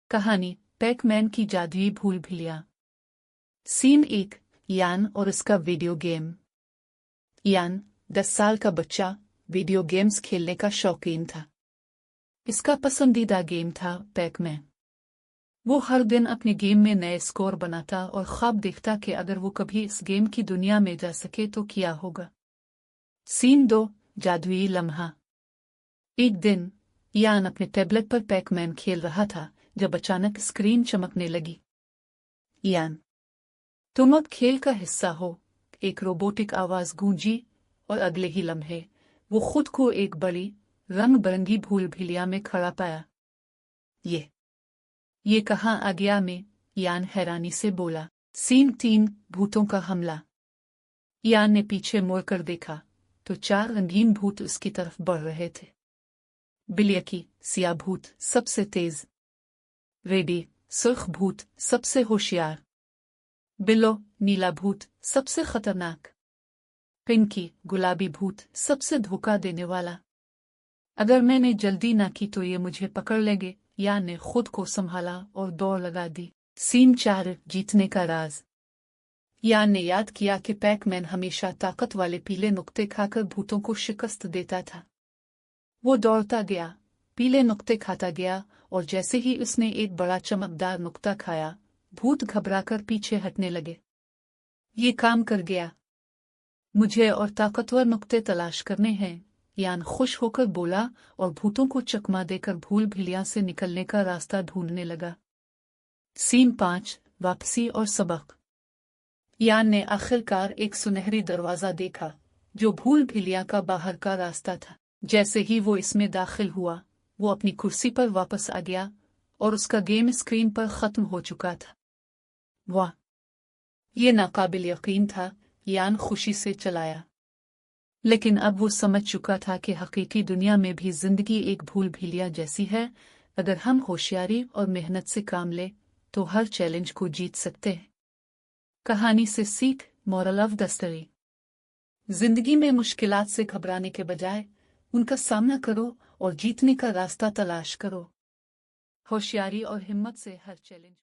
कहानी पैक-मैन की जादुई भूल भुलैया। सीन 1, यान और उसका वीडियो गेम। यान 10 साल का बच्चा वीडियो गेम्स खेलने का शौकीन था। इसका पसंदीदा गेम था पैक-मैन। वो हर दिन अपने गेम में नए स्कोर बनाता और ख्वाब देखता कि अगर वो कभी इस गेम की दुनिया में जा सके तो क्या होगा। सीन 2, जादुई लम्हा। एक दिन यान अपने टैबलेट पर पैक-मैन खेल रहा था जब अचानक स्क्रीन चमकने लगी। यान, तुम अब खेल का हिस्सा हो। एक रोबोटिक आवाज गूंजी और अगले ही लम्हे वो खुद को एक बड़ी रंग बिरंगी भूल भुलैया में खड़ा पाया। ये कहाँ आ गया मैं? यान हैरानी से बोला। सीन 3, भूतों का हमला। यान ने पीछे मुड़कर देखा तो 4 रंगीन भूत उसकी तरफ बढ़ रहे थे। बिलियकी, सिया भूत सबसे तेज। रेडी, सुर्ख भूत सबसे होशियार। बिलो, नीला भूत सबसे खतरनाक। पिंकी, गुलाबी भूत सबसे धोखा देने वाला। अगर मैंने जल्दी ना की तो ये मुझे पकड़ लेंगे। यान ने खुद को संभाला और दौड़ लगा दी। सीन 4, जीतने का राज। यान ने याद किया कि पैक-मैन हमेशा ताकत वाले पीले नुक्ते खाकर भूतों को शिकस्त देता था। वो दौड़ता गया, पीले नुक्ते खाता गया और जैसे ही उसने एक बड़ा चमकदार नुक्ता खाया, भूत घबराकर पीछे हटने लगे। ये काम कर गया। मुझे और ताकतवर नुक्ते तलाश करने हैं, यान खुश होकर बोला और भूतों को चकमा देकर भूल भुलैया से निकलने का रास्ता ढूंढने लगा। सीन 5, वापसी और सबक। यान ने आखिरकार एक सुनहरी दरवाजा देखा जो भूल भुलैया का बाहर का रास्ता था। जैसे ही वो इसमें दाखिल हुआ, वो अपनी कुर्सी पर वापस आ गया और उसका गेम स्क्रीन पर खत्म हो चुका था। वाह, ये नाकाबिल यकीन था। यान खुशी से चलाया। लेकिन अब वो समझ चुका था कि हकीकी दुनिया में भी जिंदगी एक भूल भुलैया जैसी है। अगर हम होशियारी और मेहनत से काम ले तो हर चैलेंज को जीत सकते हैं। कहानी से सीख, मोरल ऑफ द स्टोरी। जिंदगी में मुश्किलात से घबराने के बजाय उनका सामना करो और जीतने का रास्ता तलाश करो। होशियारी और हिम्मत से हर चैलेंज